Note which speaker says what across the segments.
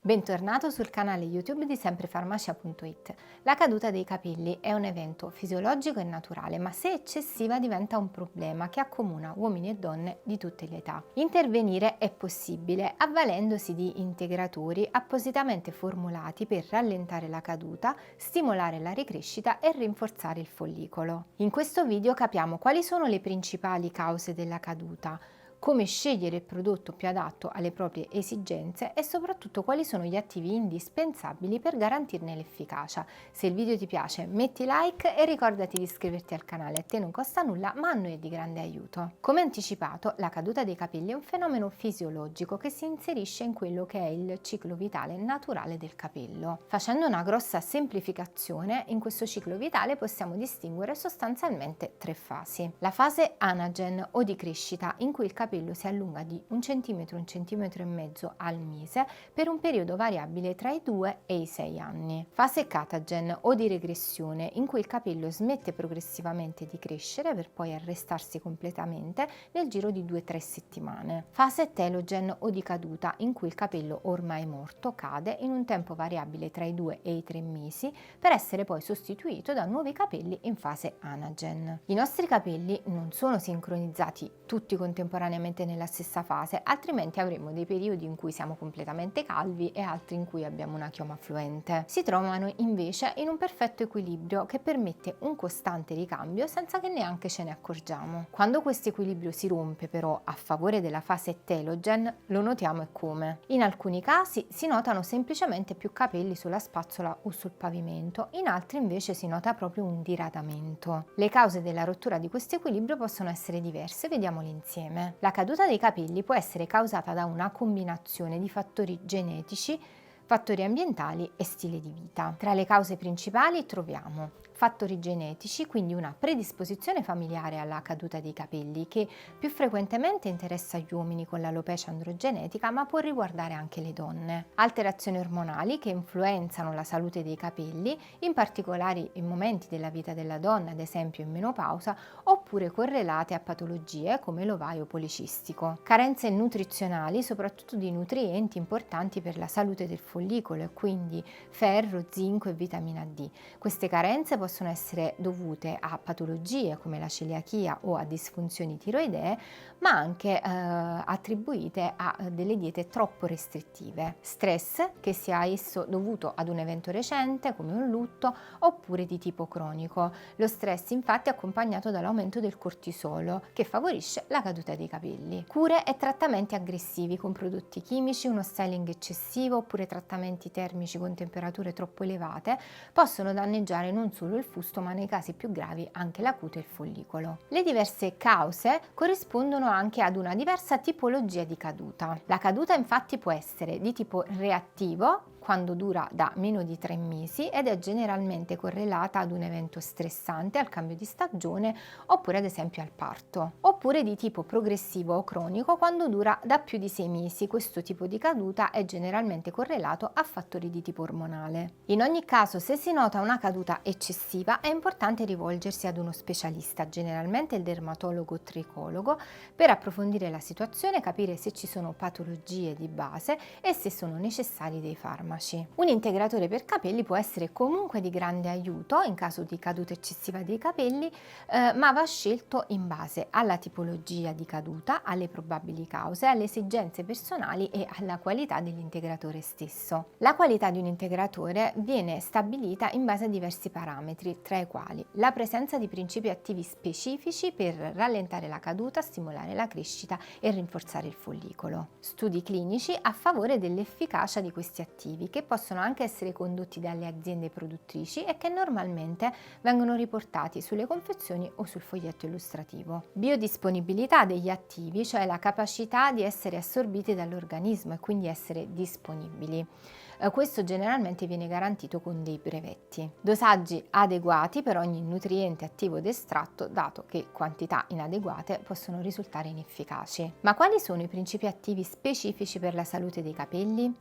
Speaker 1: Bentornato sul canale YouTube di semprefarmacia.it. La caduta dei capelli è un evento fisiologico e naturale, ma se eccessiva diventa un problema che accomuna uomini e donne di tutte le età. Intervenire è possibile avvalendosi di integratori appositamente formulati per rallentare la caduta, stimolare la ricrescita e rinforzare il follicolo. In questo video capiamo quali sono le principali cause della caduta, come scegliere il prodotto più adatto alle proprie esigenze e soprattutto quali sono gli attivi indispensabili per garantirne l'efficacia. Se il video ti piace metti like e ricordati di iscriverti al canale, a te non costa nulla ma a noi è di grande aiuto. Come anticipato, la caduta dei capelli è un fenomeno fisiologico che si inserisce in quello che è il ciclo vitale naturale del capello. Facendo una grossa semplificazione, in questo ciclo vitale possiamo distinguere sostanzialmente tre fasi. La fase anagen o di crescita, in cui il capello si allunga di 1 cm, 1,5 cm al mese per un periodo variabile tra i 2 e i 6 anni. Fase catagen o di regressione, in cui il capello smette progressivamente di crescere per poi arrestarsi completamente nel giro di 2-3 settimane. Fase telogen o di caduta, in cui il capello ormai morto cade in un tempo variabile tra i 2 e i 3 mesi per essere poi sostituito da nuovi capelli in fase anagen. I nostri capelli non sono sincronizzati tutti contemporaneamente nella stessa fase, altrimenti avremo dei periodi in cui siamo completamente calvi e altri in cui abbiamo una chioma fluente. Si trovano invece in un perfetto equilibrio che permette un costante ricambio senza che neanche ce ne accorgiamo. Quando questo equilibrio si rompe però a favore della fase telogen, lo notiamo e come. In alcuni casi si notano semplicemente più capelli sulla spazzola o sul pavimento, in altri invece si nota proprio un diradamento. Le cause della rottura di questo equilibrio possono essere diverse, vediamole insieme. La caduta dei capelli può essere causata da una combinazione di fattori genetici, fattori ambientali e stile di vita. Tra le cause principali troviamo fattori genetici, quindi una predisposizione familiare alla caduta dei capelli che più frequentemente interessa gli uomini con l'alopecia androgenetica, ma può riguardare anche le donne. Alterazioni ormonali che influenzano la salute dei capelli, in particolare in momenti della vita della donna, ad esempio in menopausa, oppure correlate a patologie come l'ovaio policistico. Carenze nutrizionali, soprattutto di nutrienti importanti per la salute del follicolo, e quindi ferro, zinco e vitamina D. Queste carenze possono essere dovute a patologie come la celiachia o a disfunzioni tiroidee, ma anche attribuite a delle diete troppo restrittive. Stress, che sia esso dovuto ad un evento recente come un lutto oppure di tipo cronico. Lo stress infatti è accompagnato dall'aumento del cortisolo che favorisce la caduta dei capelli. Cure e trattamenti aggressivi con prodotti chimici, uno styling eccessivo oppure trattamenti termici con temperature troppo elevate possono danneggiare non solo il fusto ma nei casi più gravi anche la cute e il follicolo. Le diverse cause corrispondono anche ad una diversa tipologia di caduta. La caduta infatti può essere di tipo reattivo, quando dura da meno di 3 mesi ed è generalmente correlata ad un evento stressante, al cambio di stagione oppure ad esempio al parto. Oppure di tipo progressivo o cronico quando dura da più di 6 mesi. Questo tipo di caduta è generalmente correlato a fattori di tipo ormonale. In ogni caso, se si nota una caduta eccessiva è importante rivolgersi ad uno specialista, generalmente il dermatologo o tricologo, per approfondire la situazione, capire se ci sono patologie di base e se sono necessari dei farmaci. Un integratore per capelli può essere comunque di grande aiuto in caso di caduta eccessiva dei capelli, ma va scelto in base alla tipologia di caduta, alle probabili cause, alle esigenze personali e alla qualità dell'integratore stesso. La qualità di un integratore viene stabilita in base a diversi parametri, tra i quali la presenza di principi attivi specifici per rallentare la caduta, stimolare la crescita e rinforzare il follicolo. Studi clinici a favore dell'efficacia di questi attivi, che possono anche essere condotti dalle aziende produttrici e che normalmente vengono riportati sulle confezioni o sul foglietto illustrativo. Biodisponibilità degli attivi, cioè la capacità di essere assorbiti dall'organismo e quindi essere disponibili. Questo generalmente viene garantito con dei brevetti. Dosaggi adeguati per ogni nutriente attivo ed estratto, dato che quantità inadeguate possono risultare inefficaci. Ma quali sono i principi attivi specifici per la salute dei capelli?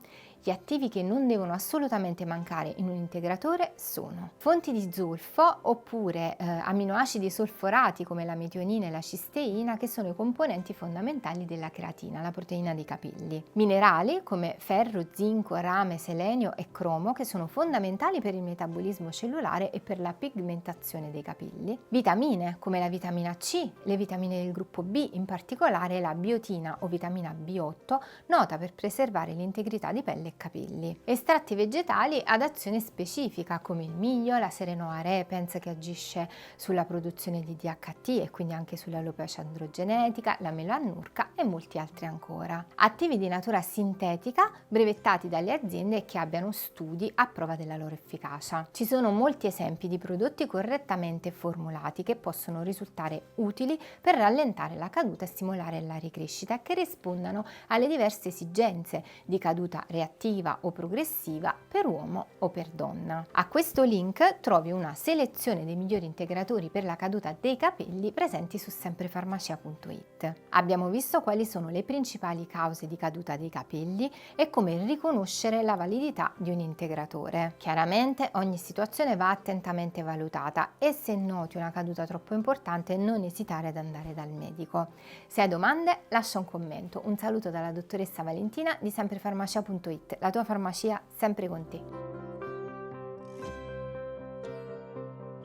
Speaker 1: Gli attivi che non devono assolutamente mancare in un integratore sono fonti di zolfo oppure aminoacidi solforati come la metionina e la cisteina, che sono i componenti fondamentali della creatina, la proteina dei capelli. Minerali come ferro, zinco, rame, selenio e cromo, che sono fondamentali per il metabolismo cellulare e per la pigmentazione dei capelli. Vitamine come la vitamina C, le vitamine del gruppo B, in particolare la biotina o vitamina B8, nota per preservare l'integrità di pelle e capelli. Estratti vegetali ad azione specifica come il miglio, la Serenoa repens che agisce sulla produzione di DHT e quindi anche sull'alopecia androgenetica, la melannurca e molti altri ancora. Attivi di natura sintetica brevettati dalle aziende che abbiano studi a prova della loro efficacia. Ci sono molti esempi di prodotti correttamente formulati che possono risultare utili per rallentare la caduta e stimolare la ricrescita, che rispondano alle diverse esigenze di caduta reattiva o progressiva per uomo o per donna. A questo link trovi una selezione dei migliori integratori per la caduta dei capelli presenti su semprefarmacia.it. Abbiamo visto quali sono le principali cause di caduta dei capelli e come riconoscere la validità di un integratore. Chiaramente ogni situazione va attentamente valutata e se noti una caduta troppo importante non esitare ad andare dal medico. Se hai domande lascia un commento. Un saluto dalla dottoressa Valentina di semprefarmacia.it, la tua farmacia sempre con te.